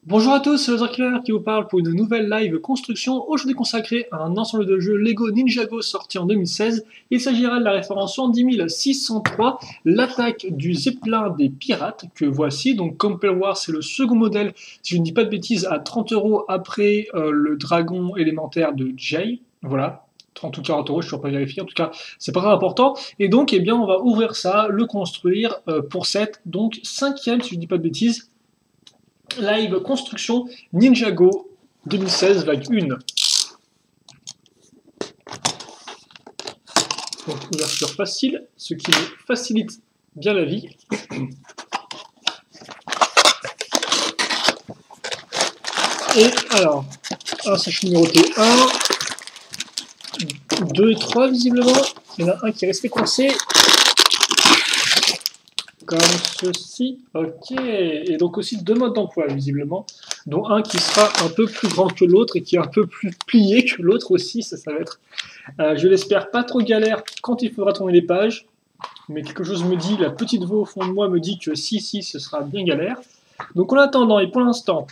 Bonjour à tous, c'est Killer qui vous parle pour une nouvelle live construction, aujourd'hui consacrée à un ensemble de jeux Lego Ninjago sorti en 2016. Il s'agira de la référence 10603, l'attaque du zeppelin des pirates, que voici. Donc Compel War, c'est le second modèle, si je ne dis pas de bêtises, à 30 € après le dragon élémentaire de Jay. Voilà, 30 ou 40 €, je ne suis pas vérifié, en tout cas, c'est pas très important. Et donc, eh bien, on va ouvrir ça, le construire pour cette, donc cinquième, si je ne dis pas de bêtises, live construction Ninjago 2016 vague 1. Donc ouverture facile, ce qui me facilite bien la vie. Et alors, un sachet numéroté 1, 2 et 3 visiblement. Il y en a un qui est resté coincé. Comme ceci. Ok. Et donc aussi deux modes d'emploi visiblement, dont un qui sera un peu plus grand que l'autre et qui est un peu plus plié que l'autre aussi. Ça va être, je l'espère, pas trop galère quand il faudra tourner les pages. Mais quelque chose me dit, la petite voix au fond de moi me dit que si, ce sera bien galère. Donc en attendant, et pour l'instant,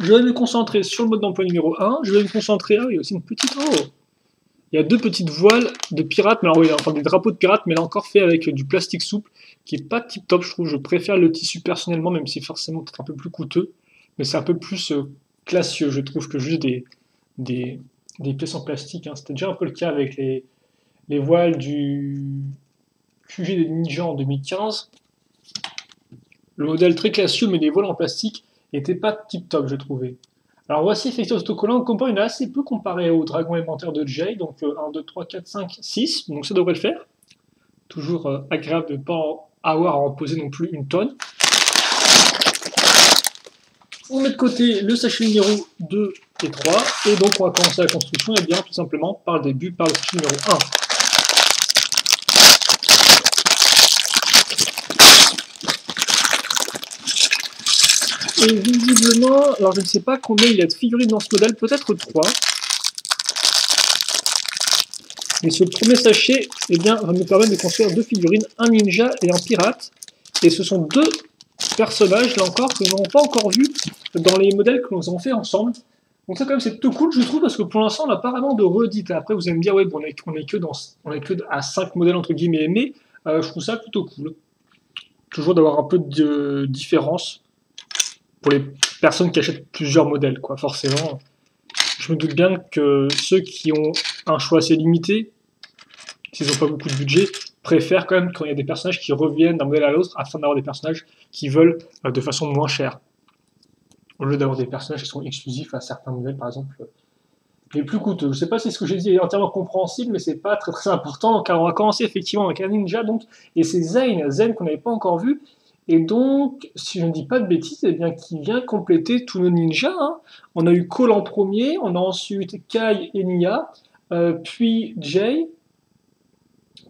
je vais me concentrer sur le mode d'emploi numéro 1. Je vais me concentrer... Ah oui, il y a aussi une petite... Oh, il y a deux petites voiles de pirates, mais alors oui, enfin des drapeaux de pirates, mais là encore fait avec du plastique souple, qui est pas tip top, je trouve. Je préfère le tissu personnellement, même si forcément peut-être un peu plus coûteux, mais c'est un peu plus classieux, je trouve, que juste des pièces en plastique. Hein. C'était déjà un peu le cas avec les voiles du QG des Ninja en 2015. Le modèle très classieux, mais des voiles en plastique, n'était pas tip top, je trouvais. Alors voici effectivement cet autocollant, il est assez peu comparé au dragon élémentaire de Jay, donc 1, 2, 3, 4, 5, 6, donc ça devrait le faire. Toujours agréable de ne pas avoir à en poser non plus une tonne. On met de côté le sachet numéro 2 et 3, et donc on va commencer la construction, et bien tout simplement par le début, par le sachet numéro 1. Et visiblement, alors je ne sais pas combien il y a de figurines dans ce modèle, peut-être 3. Mais ce premier sachet eh bien, va me permettre de construire deux figurines, un ninja et un pirate. Et ce sont deux personnages, là encore, que nous n'avons pas encore vus dans les modèles que nous avons fait ensemble. Donc ça quand même c'est plutôt cool je trouve parce que pour l'instant on n'a pas vraiment de redite. Après vous allez me dire ouais bon, on est que à 5 modèles entre guillemets mais je trouve ça plutôt cool. Toujours d'avoir un peu de différence pour les personnes qui achètent plusieurs modèles quoi forcément. Je me doute bien que ceux qui ont un choix assez limité, s'ils n'ont pas beaucoup de budget, préfèrent quand même quand il y a des personnages qui reviennent d'un modèle à l'autre afin d'avoir des personnages qui veulent de façon moins chère. Au lieu d'avoir des personnages qui sont exclusifs à certains modèles, par exemple, les plus coûteux. Je ne sais pas si ce que j'ai dit est entièrement compréhensible, mais c'est pas très très important. Donc, on va commencer effectivement avec un ninja, donc, et c'est Zane qu'on n'avait pas encore vu, et donc, si je ne dis pas de bêtises, eh bien, qui vient compléter tous nos ninjas. Hein. On a eu Cole en premier, on a ensuite Kai et Nia, puis Jay,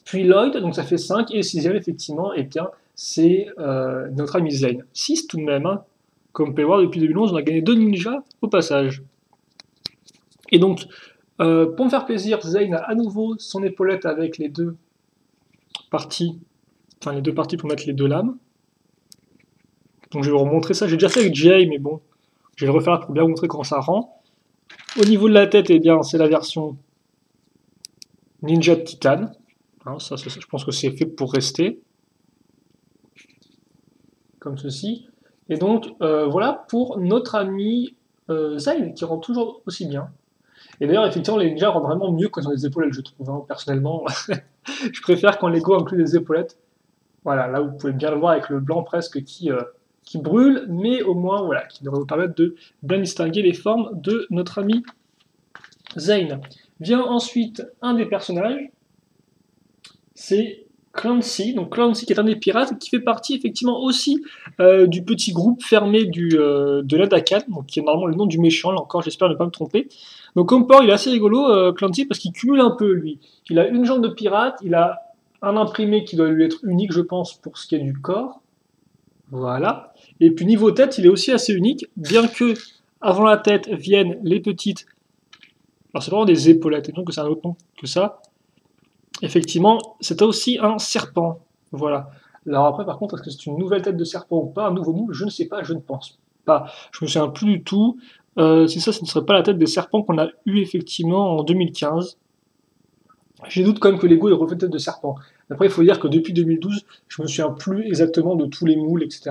puis Lloyd, donc ça fait 5, et le sixième, effectivement, eh bien, c'est notre ami Zane. 6 tout de même, hein. Comme vous pouvez voir, depuis 2011, on a gagné 2 ninjas au passage. Et donc, pour me faire plaisir, Zane a à nouveau son épaulette avec les deux parties, enfin les deux parties pour mettre les deux lames. Donc je vais vous remontrer ça. J'ai déjà fait avec Jay, mais bon, je vais le refaire pour bien vous montrer comment ça rend. Au niveau de la tête, eh bien, c'est la version Ninja de Titane. Hein, ça, je pense que c'est fait pour rester. Comme ceci. Et donc, voilà pour notre ami Zane, qui rend toujours aussi bien. Et d'ailleurs, effectivement, les ninjas rendent vraiment mieux quand ils ont des épaulettes, je trouve. Hein, personnellement, je préfère quand Lego inclut des épaulettes. Voilà, là, vous pouvez bien le voir avec le blanc presque qui brûle, mais au moins, voilà, qui devrait vous permettre de bien distinguer les formes de notre ami Zane. Vient ensuite un des personnages, c'est Clancy. Donc Clancy qui est un des pirates, qui fait partie effectivement aussi du petit groupe fermé de la Dakan, donc qui est normalement le nom du méchant, là encore j'espère ne pas me tromper. Donc comme port il est assez rigolo Clancy parce qu'il cumule un peu lui. Il a une jambe de pirate, il a un imprimé qui doit lui être unique je pense pour ce qui est du corps. Voilà. Et puis niveau tête il est aussi assez unique, bien que avant la tête viennent les petites... Alors c'est vraiment des épaulettes, et donc c'est un autre nom que ça. Effectivement, c'est aussi un serpent. Voilà. Alors après, par contre, est-ce que c'est une nouvelle tête de serpent ou pas, un nouveau moule? Je ne sais pas, je ne pense pas. Je me souviens plus du tout. Si ça, ce ne serait pas la tête des serpents qu'on a eu effectivement en 2015. J'ai doute quand même que Lego ait refait tête de serpent. Après, il faut dire que depuis 2012, je me souviens plus exactement de tous les moules, etc.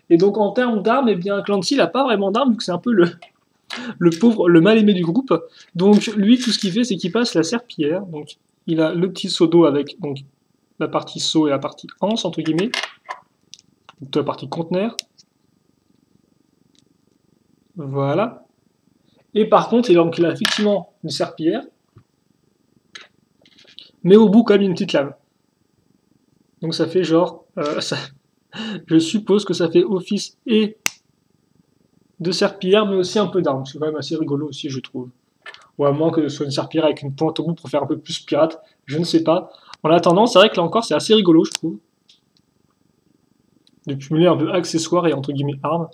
Et donc, en termes d'armes, eh bien, Clancy n'a pas vraiment d'armes, vu que c'est un peu le pauvre, le mal aimé du groupe. Donc, lui, tout ce qu'il fait, c'est qu'il passe la serpillière. Donc, il a le petit seau d'eau avec donc, la partie seau et la partie anse, entre guillemets. Donc, la partie conteneur. Voilà. Et par contre, il a effectivement une serpillière, mais au bout, quand même, une petite lame. Donc, ça fait genre. Je suppose que ça fait office et de serpillière, mais aussi un peu d'arme. C'est quand même assez rigolo aussi, je trouve. Ou à moins que ce soit une serpillière avec une pointe au bout pour faire un peu plus pirate, je ne sais pas. En attendant, c'est vrai que là encore, c'est assez rigolo, je trouve. De cumuler un peu accessoires et entre guillemets armes.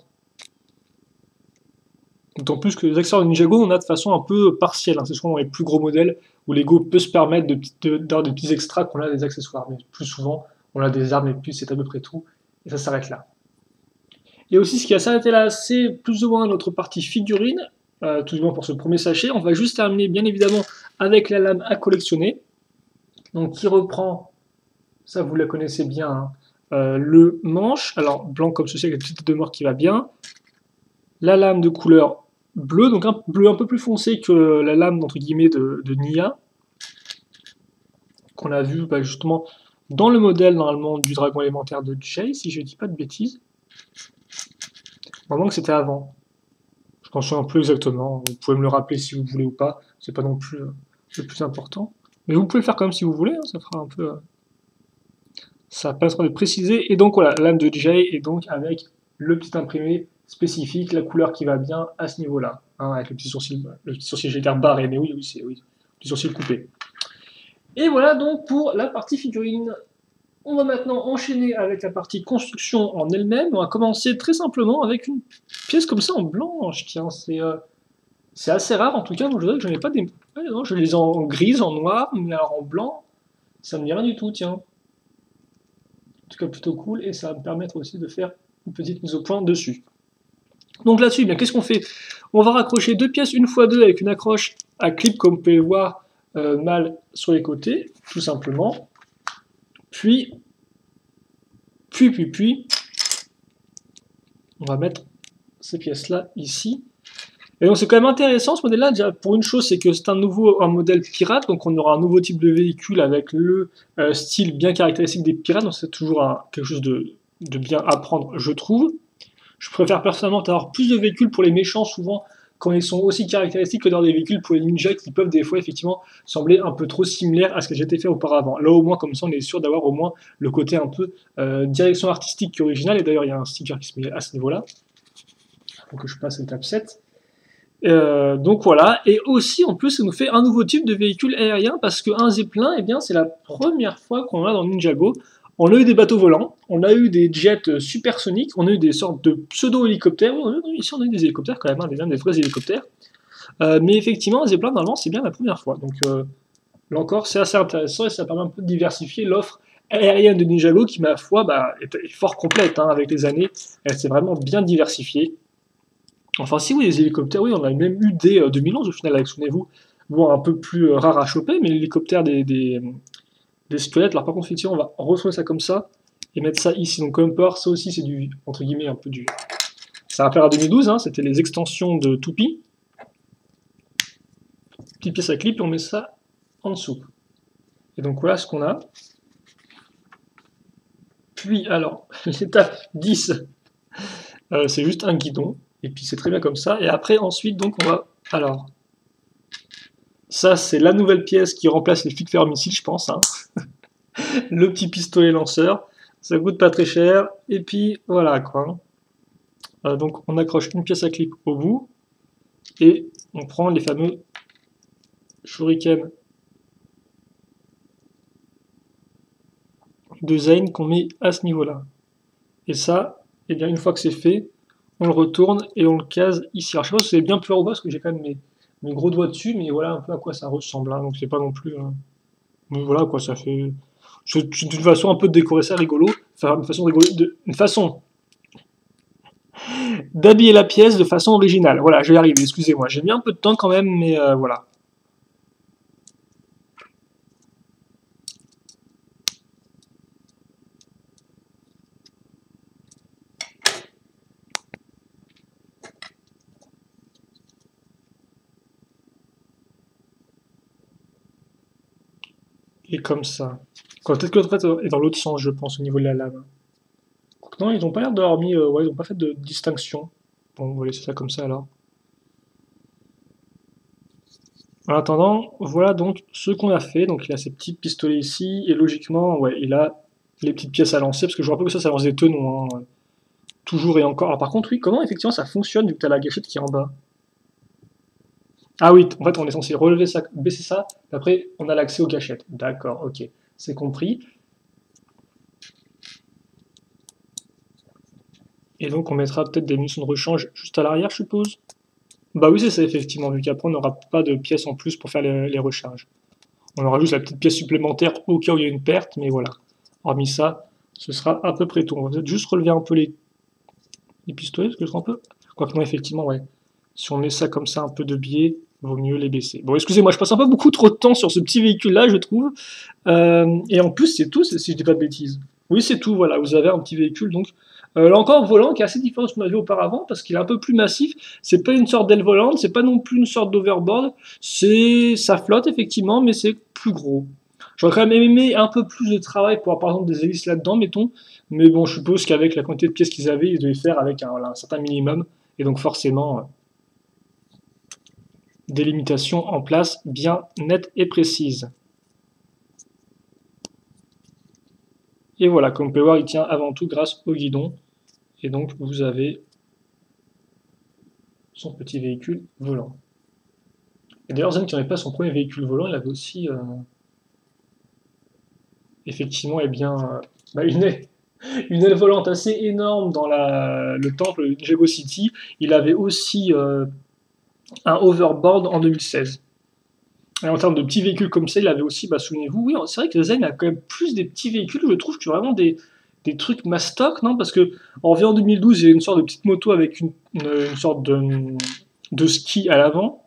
D'autant plus que les accessoires de Ninjago, on a de façon un peu partielle. Hein. C'est souvent dans les plus gros modèles où Lego peut se permettre d'avoir des petits extras qu'on a des accessoires. Mais plus souvent, on a des armes et puis c'est à peu près tout. Et ça s'arrête là. Et aussi, ce qui a s'arrêté là, c'est plus ou moins notre partie figurine. Tout du moins pour ce premier sachet. On va juste terminer, bien évidemment, avec la lame à collectionner. Donc, qui reprend, ça vous la connaissez bien, hein, le manche. Alors, blanc comme ceci, avec la petite tête de mort qui va bien. La lame de couleur bleue, donc un bleu un peu plus foncé que la lame, entre guillemets, de Nia. Qu'on a vu justement dans le modèle, normalement, du dragon élémentaire de Jay, si je ne dis pas de bêtises. Vraiment que c'était avant. Je m'en souviens plus exactement. Vous pouvez me le rappeler si vous voulez ou pas. C'est pas non plus le plus important. Mais vous pouvez le faire quand même si vous voulez. Hein, ça fera un peu. Ça permettra de préciser. Et donc voilà, lame de Jay et donc avec le petit imprimé spécifique, la couleur qui va bien à ce niveau-là. Hein, avec le petit sourcil j'ai l'air barré, mais oui, c'est oui. Le petit sourcil coupé. Et voilà donc pour la partie figurine. On va maintenant enchaîner avec la partie construction en elle-même. On va commencer très simplement avec une pièce comme ça en blanche. Tiens, c'est assez rare en tout cas. Moi, je dirais que je n'ai pas des. Ouais, non, je les ai en grise, en noir, mais alors en blanc, ça me dit rien du tout. Tiens. En tout cas, plutôt cool. Et ça va me permettre aussi de faire une petite mise au point dessus. Donc là-dessus, eh bien, qu'est-ce qu'on fait? On va raccrocher deux pièces 1x2 avec une accroche à clip, comme vous pouvez le voir mal sur les côtés, tout simplement. Puis, on va mettre ces pièces-là ici. Et donc c'est quand même intéressant ce modèle-là, déjà pour une chose, c'est que c'est un modèle pirate, donc on aura un nouveau type de véhicule avec le style bien caractéristique des pirates, donc c'est toujours quelque chose de bien à prendre, je trouve. Je préfère personnellement avoir plus de véhicules pour les méchants, souvent, quand ils sont aussi caractéristiques que dans des véhicules pour les ninjas qui peuvent des fois effectivement sembler un peu trop similaires à ce que j'ai été fait auparavant. Là au moins comme ça on est sûr d'avoir au moins le côté un peu direction artistique qui est original, et d'ailleurs il y a un sticker qui se met à ce niveau-là. Il faut que je passe à l'étape 7. Donc voilà, et aussi en plus ça nous fait un nouveau type de véhicule aérien parce qu'un Zeppelin, eh bien c'est la première fois qu'on a dans Ninjago. On a eu des bateaux volants, on a eu des jets supersoniques, on a eu des sortes de pseudo-hélicoptères. Ici on a eu des hélicoptères quand même, hein, des vrais hélicoptères. Mais effectivement, un Zeppelin, normalement, c'est bien la première fois. Donc là encore, c'est assez intéressant et ça permet un peu de diversifier l'offre aérienne de Ninjago qui, ma foi, est fort complète hein, avec les années. Elle s'est vraiment bien diversifiée. Enfin, si oui, les hélicoptères, oui, on a même eu des 2011 au final, avec, souvenez-vous, bon, un peu plus rare à choper, mais l'hélicoptère des squelettes. Alors par contre, effectivement, on va retourner ça comme ça et mettre ça ici. Donc comme peur, ça aussi, c'est du, entre guillemets, un peu du... Ça rappelle à 2012, hein, c'était les extensions de Toupie. Petite pièce à clip et on met ça en dessous. Et donc voilà ce qu'on a. Puis alors, l'étape 10, c'est juste un guidon. Et puis c'est très bien comme ça. Et après, ensuite, donc on va... Alors, ça c'est la nouvelle pièce qui remplace les flics missiles, je pense. Hein. Le petit pistolet lanceur. Ça coûte pas très cher. Et puis voilà quoi. Donc on accroche une pièce à clip au bout. Et on prend les fameux shuriken de Zane qu'on met à ce niveau-là. Et ça, et bien une fois que c'est fait, on le retourne et on le case ici. Alors je sais pas si vous allez bien pu voir ou pas, parce que j'ai quand même mes gros doigts dessus, mais voilà un peu à quoi ça ressemble. Hein. Donc c'est pas non plus... Mais voilà quoi, ça fait... C'est une façon un peu de décorer ça rigolo. Enfin, une façon d'habiller la pièce de façon originale. Voilà, je vais y arriver, excusez-moi. J'ai mis un peu de temps quand même, mais voilà. Et comme ça. Peut-être que l'autre est dans l'autre sens, je pense, au niveau de la lame. Non, ils n'ont pas l'air d'avoir mis... ouais, ils n'ont pas fait de distinction. Bon, on va laisser ça comme ça alors. En attendant, voilà donc ce qu'on a fait. Donc il a ces petits pistolets ici, et logiquement, ouais, il a les petites pièces à lancer, parce que je rappelle que ça lance des tenons, hein, toujours et encore. Alors par contre, oui, comment effectivement ça fonctionne vu que tu as la gâchette qui est en bas? Ah oui, en fait on est censé relever ça, baisser ça, et après on a l'accès aux gâchettes. D'accord, ok, c'est compris. Et donc on mettra peut-être des munitions de rechange juste à l'arrière, je suppose. Bah oui, c'est ça, effectivement, vu qu'après on n'aura pas de pièces en plus pour faire les recharges. On aura juste la petite pièce supplémentaire au cas où il y a une perte, mais voilà. Hormis ça, ce sera à peu près tout. On va peut-être juste relever un peu les pistolets, parce que c'est un peu... Quoique non, effectivement, ouais. Si on met ça comme ça, un peu de biais, vaut mieux les baisser. Bon, excusez-moi, je passe un peu beaucoup trop de temps sur ce petit véhicule-là, je trouve. Et en plus, c'est tout, si je dis pas de bêtises. Oui, c'est tout, voilà, vous avez un petit véhicule, donc... là encore, volant qui est assez différent de ce qu'on a vu auparavant, parce qu'il est un peu plus massif. C'est pas une sorte d'aile volante, c'est pas non plus une sorte d'overboard. Ça flotte, effectivement, mais c'est plus gros. J'aurais quand même aimé un peu plus de travail pour avoir, par exemple, des hélices là-dedans, mettons. Mais bon, je suppose qu'avec la quantité de pièces qu'ils avaient, ils devaient faire avec un certain minimum. Et donc, forcément, des limitations en place bien nettes et précises. Et voilà, comme on peut voir, il tient avant tout grâce au guidon. Et donc, vous avez son petit véhicule volant. Et d'ailleurs, Zen qui n'avait pas son premier véhicule volant, il avait aussi, effectivement, eh bien, bah, une aile volante assez énorme dans le temple de Jago City. Il avait aussi un hoverboard en 2016. Et en termes de petits véhicules comme ça, il avait aussi, bah, souvenez-vous, oui, c'est vrai que Zen a quand même plus des petits véhicules, je trouve, que vraiment des trucs mastoc, non? Parce que en revient en 2012, il y a une sorte de petite moto avec une sorte de ski à l'avant.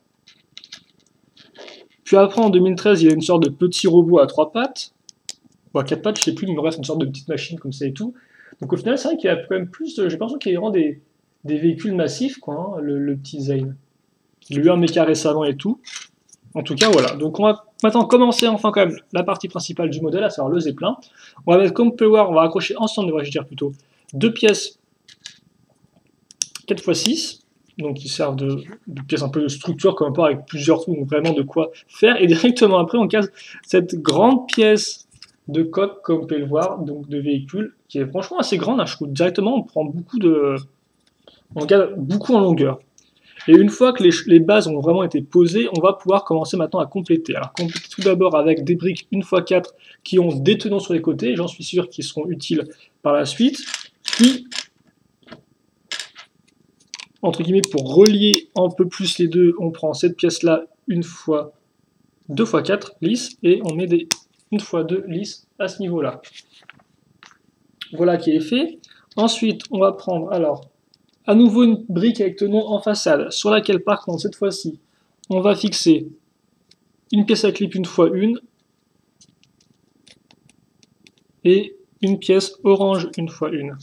Puis après, en 2013, il y a une sorte de petit robot à 3 pattes. Bon, à 4 pattes, je sais plus, mais il me reste une sorte de petite machine comme ça et tout. Donc au final, c'est vrai qu'il y a quand même plus. J'ai l'impression qu'il y a vraiment des véhicules massifs, quoi, hein, le petit Zane. Il a eu un méca récemment et tout. En tout cas, voilà. Donc on va maintenant commencer enfin quand même la partie principale du modèle, à savoir le Zeppelin. On va mettre, comme on peut voir, on va accrocher ensemble, devrais-je dire plutôt, deux pièces 4x6. Donc qui servent de pièces un peu de structure, comme on peut avec plusieurs trous, donc vraiment de quoi faire. Et directement après, on casse cette grande pièce de coque, comme vous pouvez le voir, donc de véhicule, qui est franchement assez grande. Hein, je trouve directement, on prend beaucoup on gagne beaucoup en longueur. Et une fois que les bases ont vraiment été posées, on va pouvoir commencer maintenant à compléter. Alors compléter tout d'abord avec des briques 1x4 qui ont des tenons sur les côtés, j'en suis sûr qu'ils seront utiles par la suite. Puis, entre guillemets, pour relier un peu plus les deux, on prend cette pièce-là 2x4 lisse, et on met des 1x2 lisses à ce niveau-là. Voilà qui est fait. Ensuite, on va prendre alors à nouveau une brique avec tenon en façade, sur laquelle par contre cette fois-ci, on va fixer une pièce à clip 1x1 et une pièce orange 1x1.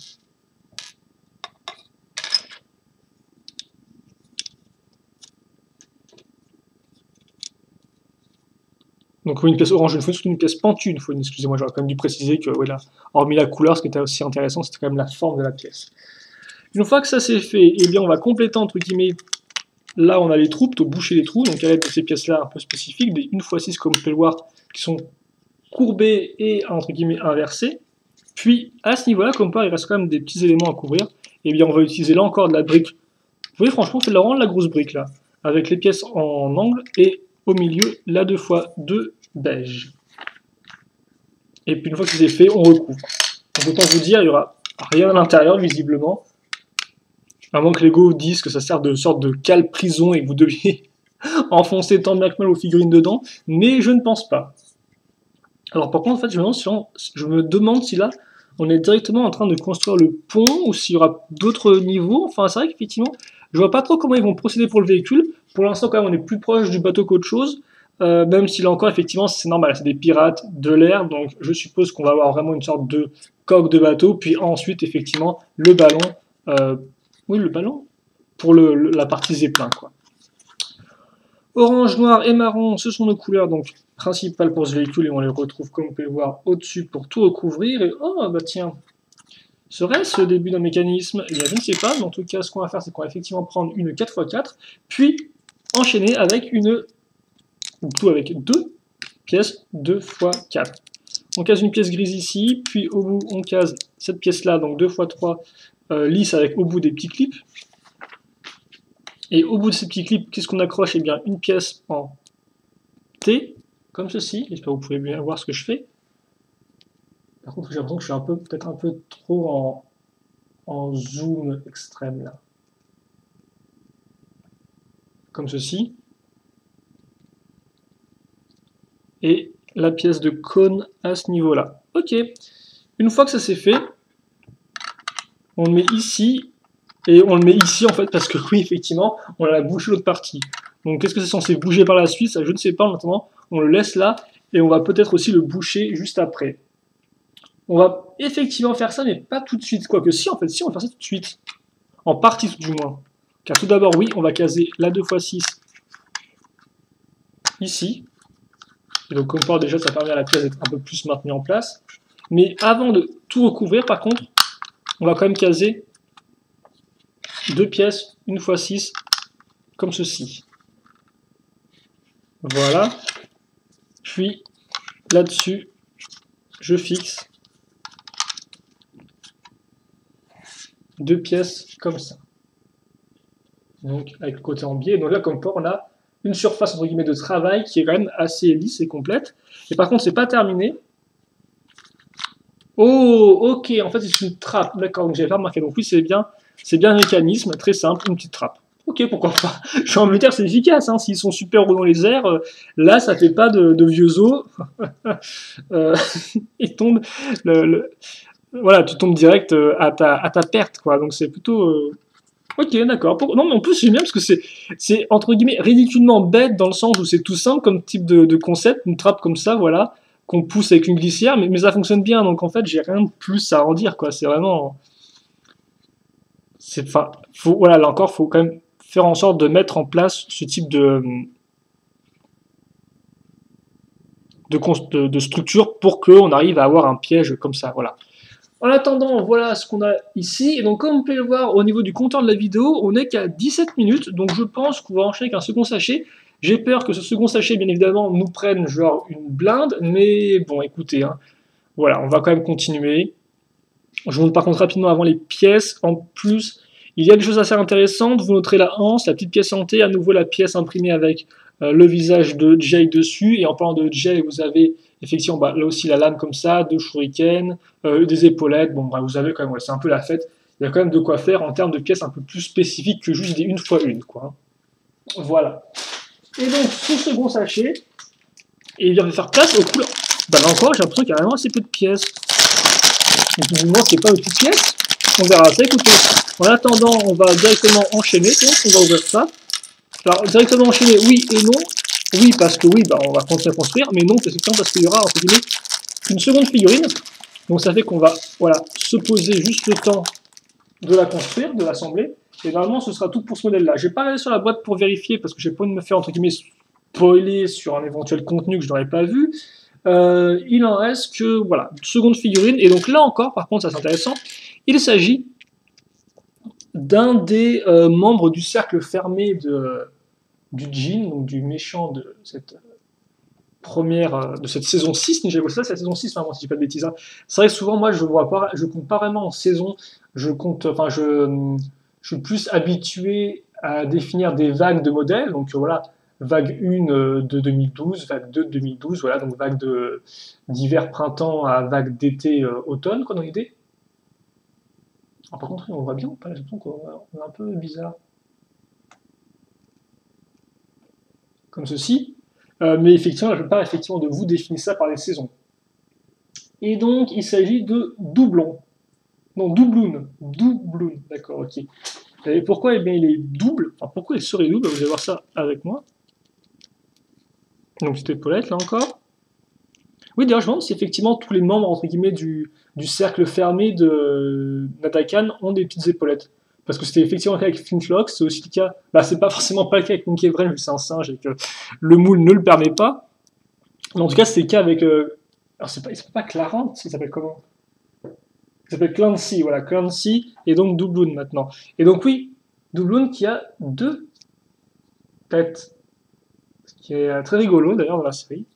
Donc une pièce orange une fois, surtout une pièce pentue une fois. Excusez-moi, j'aurais quand même dû préciser que, voilà, hormis la couleur, ce qui était aussi intéressant, c'était quand même la forme de la pièce. Une fois que ça c'est fait, eh bien on va compléter entre guillemets. Là on a les trous, plutôt boucher les trous, donc à l'aide de ces pièces-là un peu spécifiques, des 1x6 comme vous pouvez le voir, qui sont courbées et entre guillemets inversées. Puis à ce niveau-là, comme pas, il reste quand même des petits éléments à couvrir. Eh bien on va utiliser là encore de la brique. Vous voyez franchement, c'est vraiment de la grosse brique là, avec les pièces en angle et au milieu la 2x2 beige. Et puis une fois que c'est fait, on recouvre. Donc autant vous dire, il n'y aura rien à l'intérieur visiblement. À moins que Lego dise que ça sert de sorte de cale prison et que vous deviez enfoncer tant bien que mal aux figurines dedans, mais je ne pense pas. Alors par contre, en fait, je me demande si là, on est directement en train de construire le pont, ou s'il y aura d'autres niveaux. Enfin, c'est vrai qu'effectivement, je vois pas trop comment ils vont procéder pour le véhicule. Pour l'instant, quand même, on est plus proche du bateau qu'autre chose. Même si là encore, effectivement, c'est normal, c'est des pirates de l'air, donc je suppose qu'on va avoir vraiment une sorte de coque de bateau, puis ensuite, effectivement, le ballon. Euh, oui, le ballon pour la partie zeppelin, quoi. Orange, noir et marron, ce sont nos couleurs donc principales pour ce véhicule et on les retrouve comme vous pouvez le voir au-dessus pour tout recouvrir. Et oh bah tiens, serait-ce le début d'un mécanisme? Eh bien je ne sais pas, mais en tout cas ce qu'on va faire c'est qu'on va effectivement prendre une 4x4, puis enchaîner avec tout avec deux pièces 2x4. On case une pièce grise ici, puis au bout on case cette pièce là, donc 2x3 lisse avec au bout des petits clips. Et au bout de ces petits clips, qu'est-ce qu'on accroche? Eh bien, une pièce en T, comme ceci. J'espère que vous pouvez bien voir ce que je fais. Par contre, j'ai l'impression que je suis peut-être un peu trop en zoom extrême là. Comme ceci. Et la pièce de cône à ce niveau-là. Ok. Une fois que ça c'est fait, on le met ici. Et on le met ici en fait parce que oui, effectivement, on a bouché l'autre partie. Donc qu'est-ce que c'est censé bouger par la suite? Ça, je ne sais pas maintenant. On le laisse là et on va peut-être aussi le boucher juste après. On va effectivement faire ça, mais pas tout de suite. Quoique si, en fait, si, on va faire ça tout de suite. En partie tout du moins. Car tout d'abord, oui, on va caser la 2x6 ici. Et donc comme part déjà, ça permet à la pièce d'être un peu plus maintenue en place. Mais avant de tout recouvrir, par contre, on va quand même caser deux pièces, 1x6, comme ceci. Voilà. Puis, là-dessus, je fixe deux pièces comme ça. Donc, avec le côté en biais. Donc là, comme port, on a une surface, entre guillemets, de travail qui est quand même assez lisse et complète. Et par contre, c'est pas terminé. Oh, ok, en fait, c'est une trappe. D'accord, donc j'avais pas remarqué. Donc oui, c'est bien un mécanisme, très simple, une petite trappe. Ok, pourquoi pas. J'ai envie de dire, c'est efficace. Hein. S'ils sont super hauts dans les airs, là, ça fait pas de vieux os. Il tombe. Voilà, tu tombes direct à ta perte, quoi. Donc c'est plutôt. Ok, d'accord. Non, mais en plus, j'aime bien parce que c'est entre guillemets ridiculement bête dans le sens où c'est tout simple comme type de concept, une trappe comme ça, voilà, qu'on pousse avec une glissière, mais ça fonctionne bien. Donc en fait, j'ai rien de plus à en dire, quoi. C'est vraiment. Enfin, voilà, là encore, faut quand même faire en sorte de mettre en place ce type de structure pour qu'on arrive à avoir un piège comme ça, voilà. En attendant, voilà ce qu'on a ici. Et donc, comme vous pouvez le voir au niveau du compteur de la vidéo, on n'est qu'à 17 minutes. Donc, je pense qu'on va enchaîner avec un second sachet. J'ai peur que ce second sachet, bien évidemment, nous prenne genre une blinde. Mais bon, écoutez, hein, voilà, on va quand même continuer. Je vous montre par contre rapidement avant les pièces. En plus, il y a des choses assez intéressantes. Vous noterez la anse, la petite pièce santé, à nouveau la pièce imprimée avec le visage de Jay dessus. Et en parlant de Jay, vous avez effectivement là aussi la lame comme ça, deux shurikens, des épaulettes. Bon, vous avez quand même, c'est un peu la fête. Il y a quand même de quoi faire en termes de pièces un peu plus spécifiques que juste des 1x1, quoi. Voilà. Et donc, ce second sachet, et il vient de faire place aux couleurs. Bah là encore, j'ai l'impression qu'il y a vraiment assez peu de pièces. Donc, du moins, c'est pas une petite pièce. On verra ça. Écoutez, en attendant, on va directement enchaîner. Donc, on va ouvrir ça. Alors, directement enchaîner, oui et non. Oui, parce que oui, on va continuer à construire, mais non, parce qu'il y aura, entre guillemets, une seconde figurine. Donc, ça fait qu'on va, voilà, se poser juste le temps de la construire, de l'assembler. Et normalement, ce sera tout pour ce modèle-là. Je vais pas aller sur la boîte pour vérifier, parce que j'ai pas envie de me faire, entre guillemets, spoiler sur un éventuel contenu que je n'aurais pas vu. Il en reste que, voilà, une seconde figurine. Et donc là encore, par contre, ça c'est intéressant, il s'agit d'un des membres du cercle fermé du Djinn, donc du méchant de cette de cette saison 6, j'ai ça, c'est la saison 6, vraiment, si je dis pas de bêtises. Hein. C'est vrai que souvent, moi, je compte pas vraiment en saison, je suis plus habitué à définir des vagues de modèles, donc voilà, vague 1 de 2012, vague 2 de 2012, voilà, donc vague d'hiver, printemps à vague d'été, automne, quoi, dans l'idée. Ah, par contre, on voit bien ou pas? J'ai l'impression qu'on est un peu bizarre. Comme ceci. Mais effectivement, je parle effectivement de vous définir ça par les saisons. Et donc, il s'agit de doublon. Non, doubloon. Doubloon, d'accord, ok. Et pourquoi? Eh bien, il est double. Enfin, pourquoi il serait double? Vous allez voir ça avec moi. Donc, petite épaulette, là encore. Oui, d'ailleurs, je me demande si effectivement tous les membres, entre guillemets, du cercle fermé de Natakan ont des petites épaulettes. Parce que c'était effectivement le cas avec Flintlock, c'est aussi le cas. Bah, c'est pas forcément pas le cas avec Monkey Brain, vu que c'est un singe et que le moule ne le permet pas. Mais en tout cas, c'est le cas avec. Alors, il s'appelle pas Clarence, il s'appelle comment? Il s'appelle Clancy, voilà, Clancy, et donc Doubloon maintenant. Et donc, oui, Doubloon qui a deux têtes. Ce qui est très rigolo d'ailleurs dans la série.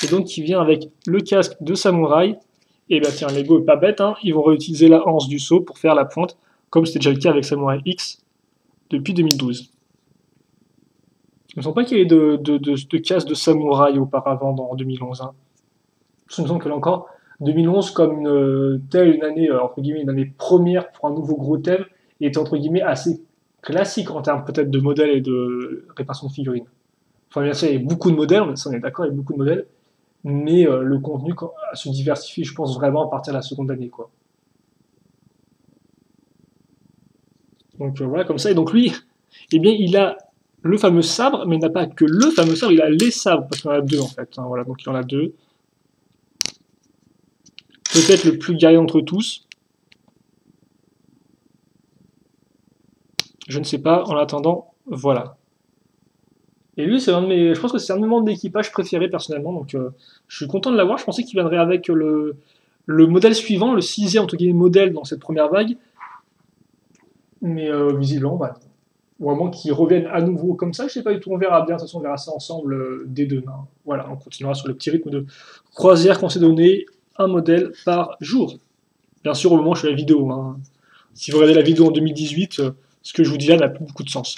Et donc qui vient avec le casque de samouraï. Et bien tiens, Lego est pas bête, hein, ils vont réutiliser la anse du saut pour faire la pointe, comme c'était déjà le cas avec Samurai X depuis 2012. Il ne me semble pas qu'il y ait de casque de samouraï auparavant en 2011. Hein. Il me semble que là encore, 2011 comme telle une année, entre guillemets, une année première pour un nouveau gros thème, est entre guillemets assez classique en termes peut-être de modèles et de réparation de figurines. Enfin bien sûr, il y a beaucoup de modèles, on est d'accord, il y a beaucoup de modèles, mais le contenu se diversifie, je pense, vraiment à partir de la seconde année, quoi. Donc voilà, comme ça. Et donc lui, eh bien, il a le fameux sabre, mais il n'a pas que le fameux sabre, il a les sabres, parce qu'il en a deux, en fait. Hein, voilà, donc il en a deux. Peut-être le plus guerrier d'entre tous. Je ne sais pas, en attendant, voilà. Et lui, c'est un de mes, je pense que c'est un de mes membres d'équipage préférés, personnellement, donc je suis content de l'avoir. Je pensais qu'il viendrait avec le modèle suivant, le sixième, entre guillemets, modèle dans cette première vague. Mais visiblement, bah, ou à moins qu'ils reviennent à nouveau comme ça, je sais pas du tout, on verra bien, de toute façon on verra ça ensemble dès demain. Voilà, on continuera sur le petit rythme de croisière qu'on s'est donné, un modèle par jour. Bien sûr, au moment où je fais la vidéo. Hein. Si vous regardez la vidéo en 2018, ce que je vous dis là n'a plus beaucoup de sens.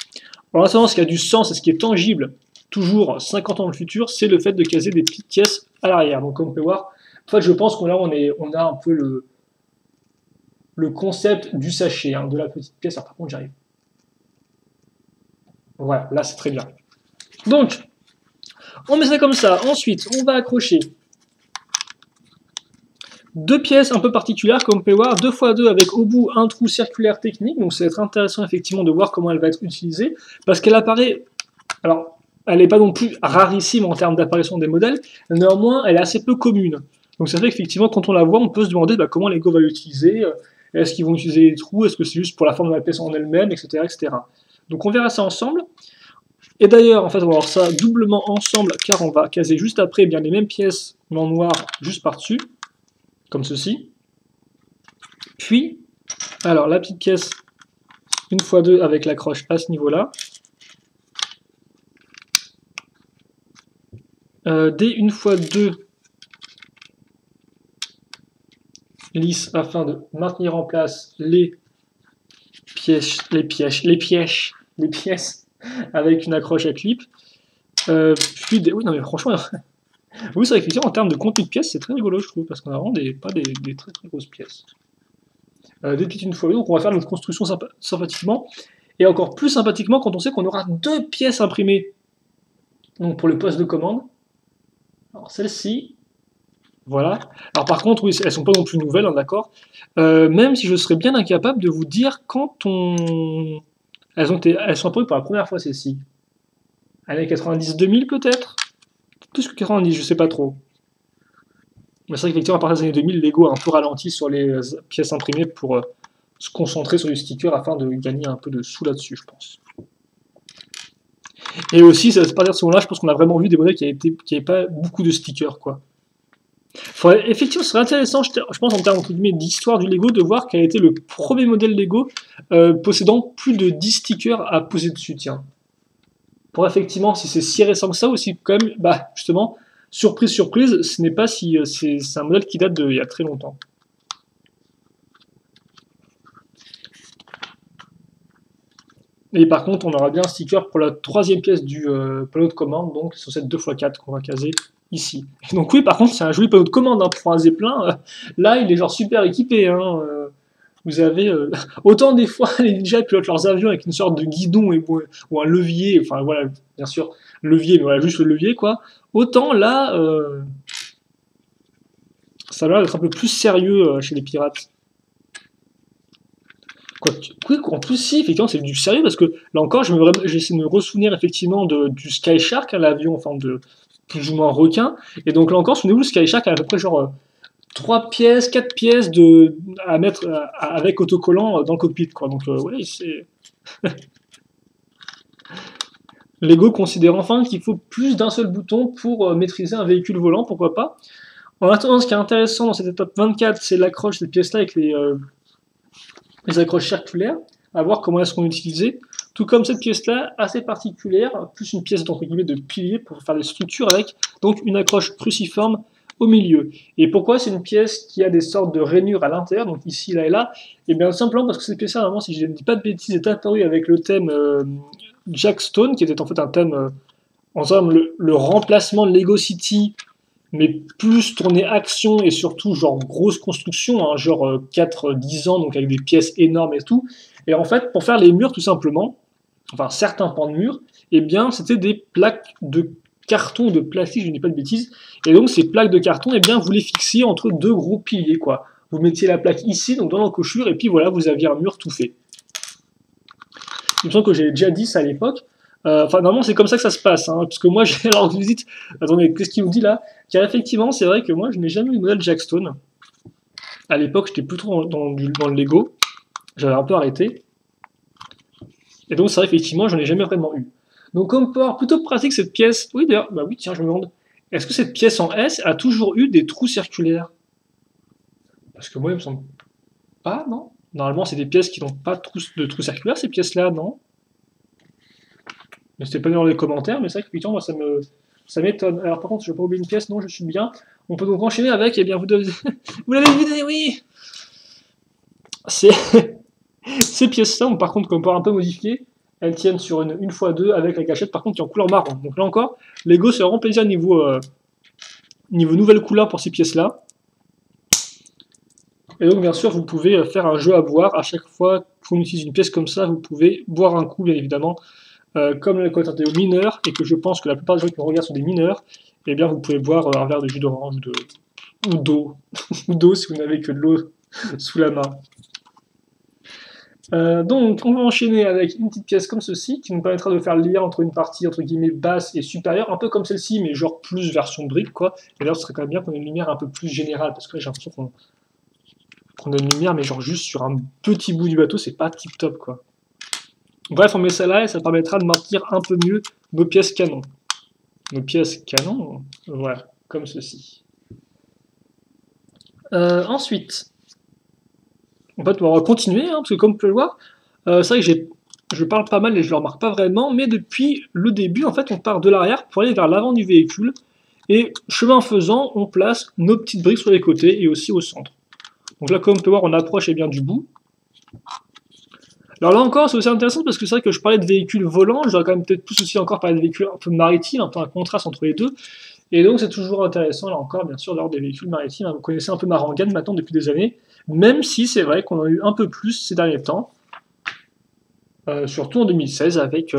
En attendant, ce qui a du sens et ce qui est tangible, toujours 50 ans dans le futur, c'est le fait de caser des petites pièces à l'arrière. Donc comme on peut voir, en fait je pense qu'on a un peu le concept du sachet, hein, de la petite pièce. Alors par contre j'arrive. Voilà, là c'est très bien. Donc, on met ça comme ça. Ensuite, on va accrocher deux pièces un peu particulières, comme on peut voir, 2x2 avec au bout un trou circulaire technique. Donc ça va être intéressant effectivement de voir comment elle va être utilisée, parce qu'elle apparaît... Alors, elle n'est pas non plus rarissime en termes d'apparition des modèles, néanmoins, elle est assez peu commune. Donc ça fait qu'effectivement, quand on la voit, on peut se demander comment Lego va l'utiliser. Est-ce qu'ils vont utiliser les trous? Est-ce que c'est juste pour la forme de la pièce en elle-même, etc., etc. Donc on verra ça ensemble. Et d'ailleurs, en fait, on va voir ça doublement ensemble, car on va caser juste après bien les mêmes pièces mais en noir juste par-dessus, comme ceci. Puis, alors la petite pièce 1x2 avec l'accroche à ce niveau-là. Des 1x2 lisses afin de maintenir en place les pièces avec une accroche à clip. Puis oui, non mais franchement, oui, c'est vrai qu'effectivement, en termes de contenu de pièces, c'est très rigolo, je trouve, parce qu'on a vraiment pas des très très grosses pièces. Des petites 1x2, donc on va faire notre construction sympathiquement, et encore plus sympathiquement quand on sait qu'on aura deux pièces imprimées. Donc pour le poste de commande. Alors celle-ci, voilà. Alors par contre, oui, elles sont pas non plus nouvelles, hein, d'accord. Même si je serais bien incapable de vous dire quand on... Elles sont apparues pour la première fois, celles-ci. Années 90-2000 peut-être? Plus que 90, je sais pas trop. Mais c'est vrai qu'effectivement, à partir des années 2000, Lego a un peu ralenti sur les pièces imprimées pour se concentrer sur du sticker afin de gagner un peu de sous là-dessus, je pense. Et aussi, à partir de ce moment-là, je pense qu'on a vraiment vu des modèles qui n'avaient pas beaucoup de stickers, quoi. Effectivement, ce serait intéressant, je pense, en termes d'histoire du Lego, de voir quel a été le premier modèle Lego possédant plus de 10 stickers à poser dessus, tiens. Pour effectivement, si c'est si récent que ça, aussi quand même, bah, justement, surprise, surprise, ce n'est pas si c'est un modèle qui date d'il y a très longtemps. Et par contre, on aura bien un sticker pour la troisième pièce du panneau de commande, donc sur cette 2x4 qu'on va caser ici. Et donc oui, par contre, c'est un joli panneau de commande hein, pour un Zeppelin. Là, il est genre super équipé. Hein, vous avez autant des fois les ninjas pilotent leurs avions avec une sorte de guidon ou un levier, enfin voilà, bien sûr, levier, mais voilà, juste le levier quoi. Autant là, Ça a l'air d'être un peu plus sérieux chez les pirates. Oui, en plus, si, effectivement, c'est du sérieux, parce que, là encore, j'essaie de me ressouvenir, effectivement, du Sky Shark, hein, l'avion en forme de plus ou moins requin, et donc, là encore, souvenez-vous, le Sky Shark a à peu près, genre, 3 pièces, 4 pièces à mettre avec autocollant dans le cockpit, quoi. Donc, ouais, c'est... Lego considère enfin qu'il faut plus d'un seul bouton pour maîtriser un véhicule volant, pourquoi pas. En attendant, ce qui est intéressant dans cette étape 24, c'est l'accroche de cette pièce-là avec les accroches circulaires, à voir comment elles seront utilisées. Tout comme cette pièce-là, assez particulière, plus une pièce entre guillemets de pilier pour faire des structures avec, donc une accroche cruciforme au milieu. Et pourquoi c'est une pièce qui a des sortes de rainures à l'intérieur, donc ici, là et là? Et bien simplement parce que cette pièce-là, normalement, si je ne dis pas de bêtises, est apparue avec le thème Jack Stone, qui était en fait un thème, en somme, le remplacement de Lego City, mais plus tourné action et surtout genre grosse construction, hein, genre 4-10 ans, donc avec des pièces énormes et tout. Et en fait, pour faire les murs, tout simplement, enfin certains pans de murs, eh bien, c'était des plaques de carton, de plastique, je ne dis pas de bêtises. Et donc, ces plaques de carton, eh bien, vous les fixiez entre deux gros piliers, quoi. Vous mettiez la plaque ici, donc dans l'encochure, et puis voilà, vous aviez un mur tout fait. Il me semble que j'ai déjà dit ça à l'époque. Enfin, normalement, c'est comme ça que ça se passe, hein, parce que moi, j'ai alors visite. Attendez, qu'est-ce qu'il nous dit là? Car effectivement, c'est vrai que moi, je n'ai jamais eu le modèle Jackstone. À l'époque, j'étais plutôt dans le Lego. J'avais un peu arrêté. Et donc, c'est vrai, effectivement, j'en ai jamais vraiment eu. Donc, comme peut avoir plutôt pratique cette pièce. Oui, d'ailleurs, bah oui, tiens, je me demande. Est-ce que cette pièce en S a toujours eu des trous circulaires? Parce que moi, il me semble pas, non? Normalement, c'est des pièces qui n'ont pas de trous circulaires, ces pièces-là, non? N'hésitez pas dans les commentaires, mais c'est vrai que moi, ça m'étonne. Alors par contre, je ne vais pas oublier une pièce, non, je suis bien. On peut donc enchaîner avec, eh bien, vous l'avez deviné, oui. Ces pièces-là, par contre, qu'on peut un peu modifier, elles tiennent sur une x2 avec la gâchette, par contre, qui est en couleur marron. Donc là encore, Lego se rend plaisir niveau nouvelle couleur pour ces pièces-là. Et donc, bien sûr, vous pouvez faire un jeu à boire. À chaque fois qu'on utilise une pièce comme ça, vous pouvez boire un coup, bien évidemment. Comme le côté aux mineurs, et que je pense que la plupart des gens qui me regardent sont des mineurs, eh bien vous pouvez boire un verre de jus d'orange ou d'eau, ou d'eau si vous n'avez que de l'eau sous la main. Donc on va enchaîner avec une petite pièce comme ceci, qui nous permettra de faire le lien entre une partie entre guillemets basse et supérieure, un peu comme celle-ci, mais genre plus version brique, quoi. Et d'ailleurs ce serait quand même bien qu'on ait une lumière un peu plus générale, parce que là j'ai l'impression qu'on a une lumière, mais genre juste sur un petit bout du bateau, c'est pas tip top, quoi. Bref, on met ça là et ça permettra de maintenir un peu mieux nos pièces canon. Nos pièces canon, voilà, comme ceci. Ensuite, en fait, on va continuer, hein, parce que comme vous pouvez le voir, c'est vrai que je parle pas mal et je le remarque pas vraiment, mais depuis le début, en fait, on part de l'arrière pour aller vers l'avant du véhicule, et chemin faisant, on place nos petites briques sur les côtés et aussi au centre. Donc là, comme vous pouvez voir, on approche bien du bout. Alors là encore, c'est aussi intéressant parce que c'est vrai que je parlais de véhicules volants, je dois quand même peut-être plus aussi encore parler de véhicules un peu maritimes, un peu un contraste entre les deux. Et donc c'est toujours intéressant, là encore, bien sûr, d'avoir des véhicules maritimes. Vous connaissez un peu ma rengaine maintenant depuis des années, même si c'est vrai qu'on en a eu un peu plus ces derniers temps, surtout en 2016 avec,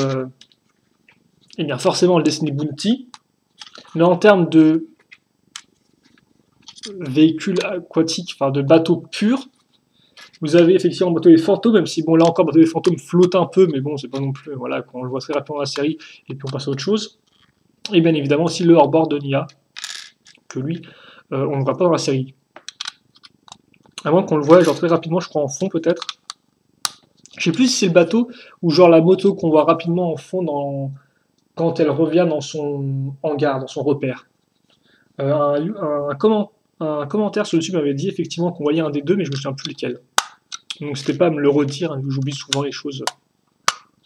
eh bien forcément le Destiny Bounty, mais en termes de véhicules aquatiques, enfin de bateaux purs, vous avez effectivement Bateau des Fantômes, même si bon là encore Bateau des Fantômes flotte un peu, mais bon c'est pas non plus, voilà, quand on le voit très rapidement dans la série, et puis on passe à autre chose. Et bien évidemment aussi le hors-bord de Nia, que lui, on ne voit pas dans la série. À moins qu'on le voit genre très rapidement, je crois en fond peut-être. Je sais plus si c'est le bateau ou genre la moto qu'on voit rapidement en fond quand elle revient dans son hangar, dans son repère. Un commentaire sur YouTube m'avait dit effectivement qu'on voyait un des deux, mais je me souviens plus lequel. Donc c'était pas à me le redire, hein, j'oublie souvent les choses,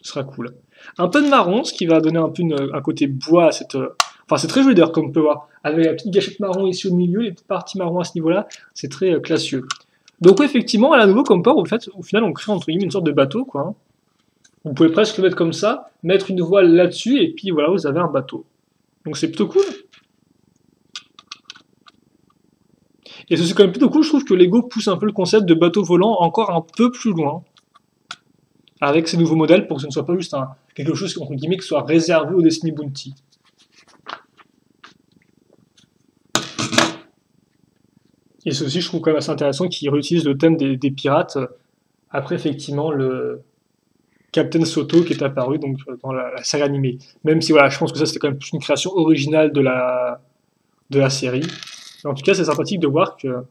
ce sera cool. Un peu de marron, ce qui va donner un peu un côté bois à cette... Enfin c'est très joli d'ailleurs comme on peut voir, avec la petite gâchette marron ici au milieu, les petites parties marron à ce niveau-là, c'est très classieux. Donc ouais, effectivement, à nouveau comme port, au final on crée entre guillemets une sorte de bateau, quoi. Hein. Vous pouvez presque le mettre comme ça, mettre une voile là-dessus, et puis voilà, vous avez un bateau. Donc c'est plutôt cool. Et c'est quand même plutôt cool, je trouve que Lego pousse un peu le concept de bateau volant encore un peu plus loin, avec ces nouveaux modèles, pour que ce ne soit pas juste quelque chose entre guillemets, qui soit réservé au Destiny Bounty. Et ceci, je trouve quand même assez intéressant qu'ils réutilisent le thème des pirates après effectivement le Captain Soto qui est apparu donc dans la série animée. Même si voilà, je pense que ça c'était quand même plus une création originale de la série. Mais en tout cas, c'est sympathique de voir que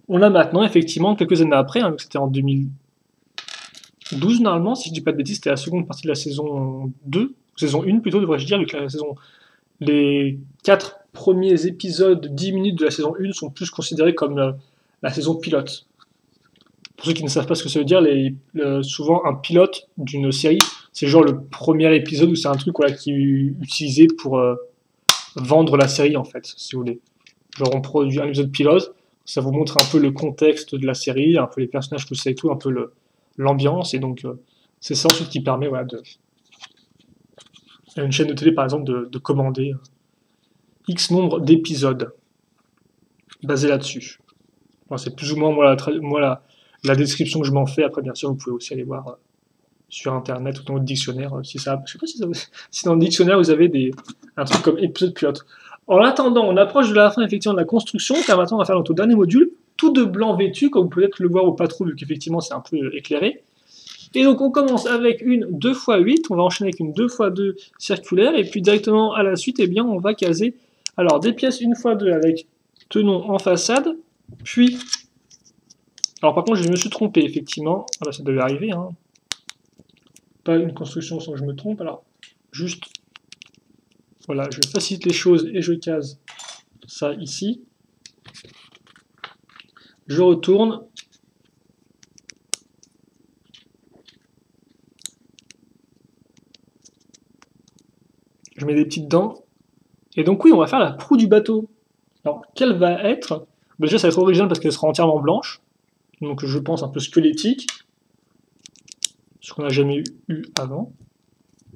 on a maintenant effectivement quelques années après, hein, c'était en 2012 normalement, si je dis pas de bêtises, c'était la seconde partie de la saison 2, saison 1 plutôt devrais-je dire, vu que les 4 premiers épisodes, 10 minutes de la saison 1 sont plus considérés comme la saison pilote. Pour ceux qui ne savent pas ce que ça veut dire, souvent un pilote d'une série, c'est genre le premier épisode où c'est un truc voilà, qui est utilisé pour vendre la série en fait, si vous voulez. Genre on produit un épisode pilote, ça vous montre un peu le contexte de la série, un peu les personnages, tout ça et tout, un peu l'ambiance, et donc c'est ça ensuite qui permet voilà, à une chaîne de télé par exemple de commander X nombre d'épisodes basés là-dessus. Bon, c'est plus ou moins la description que je m'en fais. Après, bien sûr, vous pouvez aussi aller voir sur Internet ou dans votre dictionnaire. Si ça, je sais pas si dans le dictionnaire vous avez un truc comme épisode pilote. En attendant, on approche de la fin effectivement de la construction, car maintenant on va faire notre dernier module, tout de blanc vêtu, comme vous pouvez peut-être le voir au pas trop, vu qu'effectivement c'est un peu éclairé. Et donc on commence avec une 2x8, on va enchaîner avec une 2x2 circulaire, et puis directement à la suite, eh bien, on va caser alors des pièces 1x2 avec tenon en façade, puis... Alors par contre, je me suis trompé, effectivement. Ah bah ça devait arriver, hein. Pas une construction sans que je me trompe, alors juste... Voilà, je facilite les choses et je case ça ici. Je retourne. Je mets des petites dents. Et donc oui, on va faire la proue du bateau. Alors, quelle va être... Bah, déjà, ça va être original parce qu'elle sera entièrement blanche. Donc je pense un peu squelettique. Ce qu'on n'a jamais eu avant.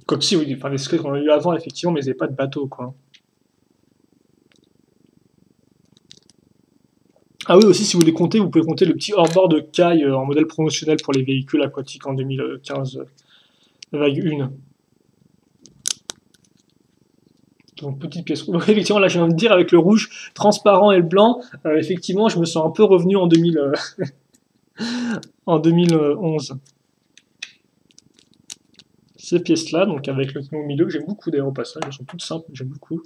Comme si, oui, enfin les squelettes qu'on a eu avant, effectivement, mais ils n'avaient pas de bateau, quoi. Ah oui, aussi, si vous voulez compter, vous pouvez compter le petit hors-bord de Kai en modèle promotionnel pour les véhicules aquatiques en 2015, vague 1. Donc, petite pièce. Donc, effectivement, là, je viens de dire, avec le rouge transparent et le blanc, effectivement, je me sens un peu revenu en 2011. Ces pièces-là, donc avec le au milieu, que j'aime beaucoup d'ailleurs au passage, elles sont toutes simples, j'aime beaucoup.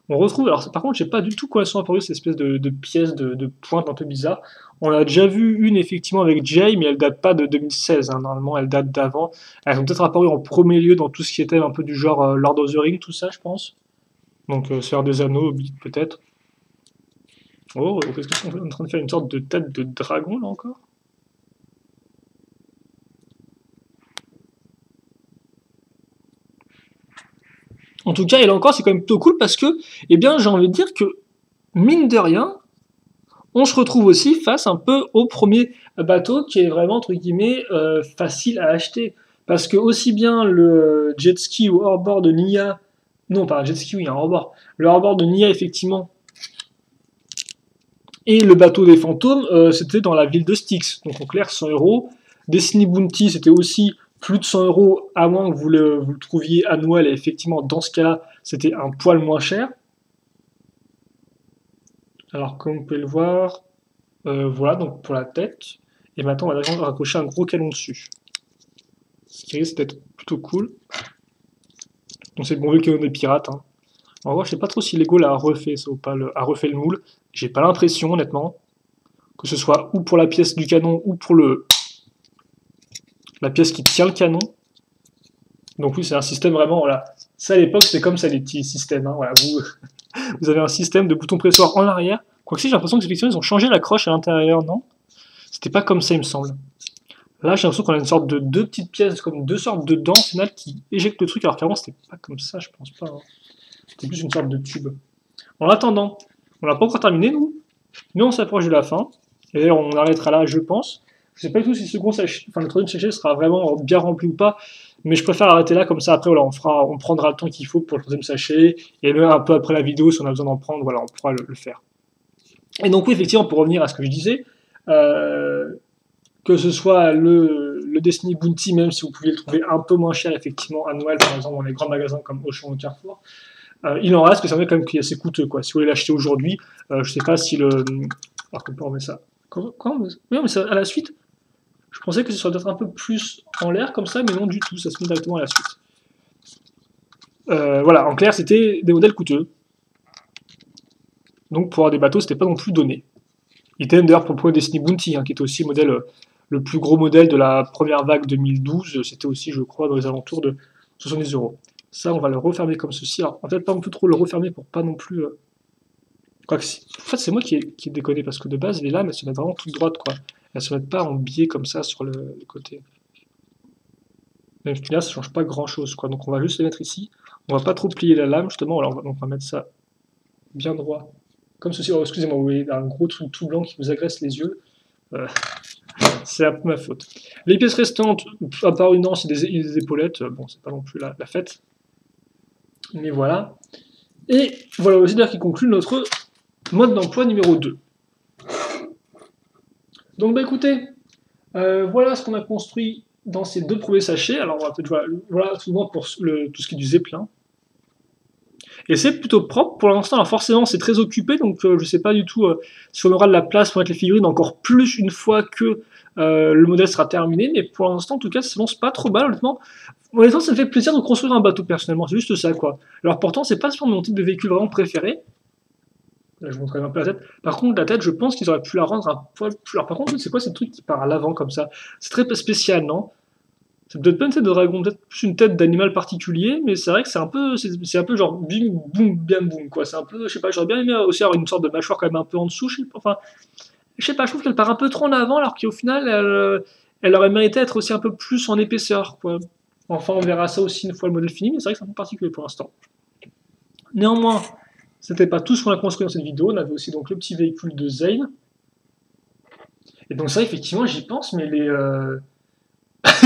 On retrouve, alors par contre, je sais pas du tout quoi elles sont apparues, ces espèces de pièces de pointe un peu bizarres. On a déjà vu une effectivement avec Jay, mais elle date pas de 2016, hein. Normalement elle date d'avant. Elles sont peut-être apparues en premier lieu dans tout ce qui était un peu du genre Lord of the Rings, tout ça, je pense. Donc Seigneur des Anneaux, peut-être. Oh, qu'est-ce que c'est en train de faire une sorte de tête de dragon là encore? En tout cas, et là encore, c'est quand même plutôt cool parce que, eh bien, j'ai envie de dire que, mine de rien, on se retrouve aussi face un peu au premier bateau qui est vraiment, entre guillemets, facile à acheter. Parce que aussi bien le jet ski ou hors-bord de Nia, non pas un jet ski, oui, un hors-bord, le hors-bord de Nia, effectivement, et le bateau des fantômes, c'était dans la ville de Styx, donc en clair 100 euros. Destiny Bounty, c'était aussi plus de 100 euros, à moins que vous le trouviez à Noël, et effectivement, dans ce cas-là, c'était un poil moins cher. Alors, comme vous pouvez le voir, voilà, donc pour la tête. Et maintenant, on va raccrocher un gros canon dessus. Ce qui risque d'être plutôt cool. Donc, c'est le bon vieux canon des pirates. Hein. En revanche, je sais pas trop si Lego l'a refait, ça, ou pas, a refait le moule. J'ai pas l'impression, honnêtement, que ce soit ou pour la pièce du canon ou pour la pièce qui tient le canon. Donc oui, c'est un système vraiment, voilà. Ça à l'époque, c'est comme ça les petits systèmes. Hein, voilà. Vous avez un système de bouton pressoir en arrière. Quoique si, j'ai l'impression que effectivement, ils ont changé la croche à l'intérieur, non? C'était pas comme ça, il me semble. Là, j'ai l'impression qu'on a une sorte de deux petites pièces, comme deux sortes de dents, au final, qui éjectent le truc, alors qu'avant, c'était pas comme ça, je pense pas. Hein. C'était plus une sorte de tube. En attendant, on n'a pas encore terminé, nous, mais on s'approche de la fin. Et d'ailleurs, on arrêtera là, je pense. Je sais pas du tout si le troisième sachet sera vraiment bien rempli ou pas, mais je préfère arrêter là, comme ça, après, voilà, on prendra le temps qu'il faut pour le troisième sachet, et même un peu après la vidéo, si on a besoin d'en prendre, voilà, on pourra le faire. Et donc, oui, effectivement, pour revenir à ce que je disais, que ce soit le Destiny Bounty, même si vous pouviez le trouver un peu moins cher, effectivement, à Noël, par exemple, dans les grands magasins comme Auchan ou Carrefour, il en reste, que ça veut quand même qu'il est assez coûteux, quoi. Si vous voulez l'acheter aujourd'hui, je sais pas si Alors que on met ça. Quand oui, mais ça, à la suite, je pensais que ce serait peut-être un peu plus en l'air comme ça, mais non du tout, ça se met directement à la suite. Voilà, en clair, c'était des modèles coûteux. Donc pour avoir des bateaux, c'était pas non plus donné. Il était d'ailleurs pour le premier Destiny Bounty, hein, qui était aussi le plus gros modèle de la première vague 2012. C'était aussi, je crois, dans les alentours de 70 euros. Ça, on va le refermer comme ceci. Alors, en fait, pas non plus trop le refermer pour pas non plus. Quoique, en fait, c'est moi qui ai déconné parce que de base, les lames, elles se mettent vraiment toutes droites, quoi. Elles se mettent pas en biais comme ça sur le côté. Même si là, ça change pas grand chose, quoi. Donc, on va juste les mettre ici. On va pas trop plier la lame, justement. Alors, on va mettre ça bien droit. Comme ceci. Oh, excusez-moi, vous voyez un gros truc tout blanc qui vous agresse les yeux. C'est un peu ma faute. Les pièces restantes, à part une anse et des épaulettes, bon, c'est pas non plus la fête. Mais voilà. Et voilà aussi d'ailleurs qui conclut notre mode d'emploi numéro 2. Donc bah écoutez, voilà ce qu'on a construit dans ces 2 premiers sachets. Alors on va peut-être voilà souvent pour tout ce qui est du zeppelin. Et c'est plutôt propre pour l'instant. Alors forcément c'est très occupé, donc je sais pas du tout si on aura de la place pour mettre les figurines encore plus une fois que le modèle sera terminé. Mais pour l'instant en tout cas ça lance pas trop mal honnêtement. Honnêtement ça me fait plaisir de construire un bateau personnellement, c'est juste ça quoi. Alors pourtant c'est pas mon type de véhicule vraiment préféré. Là, je montre quand même un peu la tête. Par contre, la tête, je pense qu'ils auraient pu la rendre un poil plus. Alors, par contre, c'est quoi ce truc qui part à l'avant comme ça? C'est très spécial, non? C'est peut-être pas une tête de dragon, peut-être plus une tête d'animal particulier, mais c'est vrai que c'est un peu genre bing, boum, bien boum, quoi. C'est un peu, je sais pas, j'aurais bien aimé aussi avoir une sorte de mâchoire quand même un peu en dessous. Enfin, je sais pas, je trouve qu'elle part un peu trop en avant, alors qu'au final, elle aurait mérité d'être aussi un peu plus en épaisseur, quoi. Enfin, on verra ça aussi une fois le modèle fini, mais c'est vrai que c'est un peu particulier pour l'instant. Néanmoins, c'était pas tout ce qu'on a construit dans cette vidéo, on avait aussi donc le petit véhicule de Zane. Et donc ça, effectivement, j'y pense, mais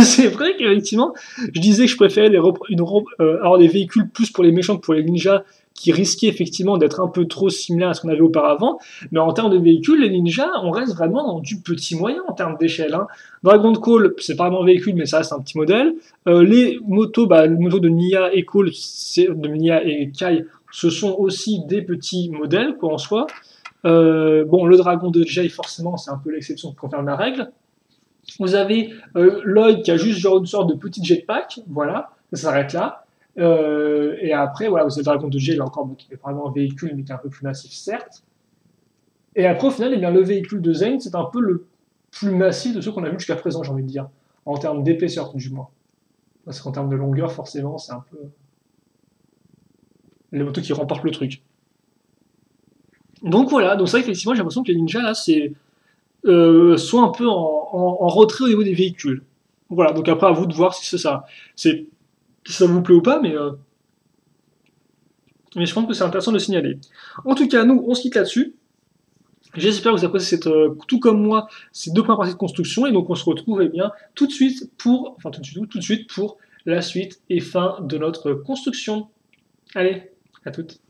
c'est vrai qu'effectivement, je disais que je préférais avoir des véhicules plus pour les méchants que pour les ninjas, qui risquaient effectivement d'être un peu trop similaires à ce qu'on avait auparavant. Mais en termes de véhicules, les ninjas, on reste vraiment dans du petit moyen en termes d'échelle. Hein. Dragon Call, c'est pas vraiment un véhicule, mais ça reste un petit modèle. Les motos, les motos de Nia et Call, de Nia et Kai, ce sont aussi des petits modèles, quoi, en soi. Bon, le dragon de Jay, forcément, c'est un peu l'exception qui confirme la règle. Vous avez Lloyd qui a juste genre une sorte de petit jetpack, voilà, ça s'arrête là. Et après, voilà, vous avez le dragon de Jay, là encore, qui est vraiment un véhicule, mais qui est un peu plus massif, certes. Et après, au final, eh bien, le véhicule de Zane, c'est un peu le plus massif de ceux qu'on a vu jusqu'à présent, j'ai envie de dire. En termes d'épaisseur, du moins. Parce qu'en termes de longueur, forcément, c'est un peu les motos qui remportent le truc. Donc voilà, donc c'est vrai qu'effectivement, j'ai l'impression que les ninjas, là, sont un peu en retrait au niveau des véhicules. Voilà, donc après, à vous de voir si si ça vous plaît ou pas, mais je pense que c'est intéressant de le signaler. En tout cas, nous, on se quitte là-dessus. J'espère que vous appréciez tout comme moi, ces 2 premières parties de construction, et donc on se retrouve bien tout de suite pour la suite et fin de notre construction. Allez, à toutes.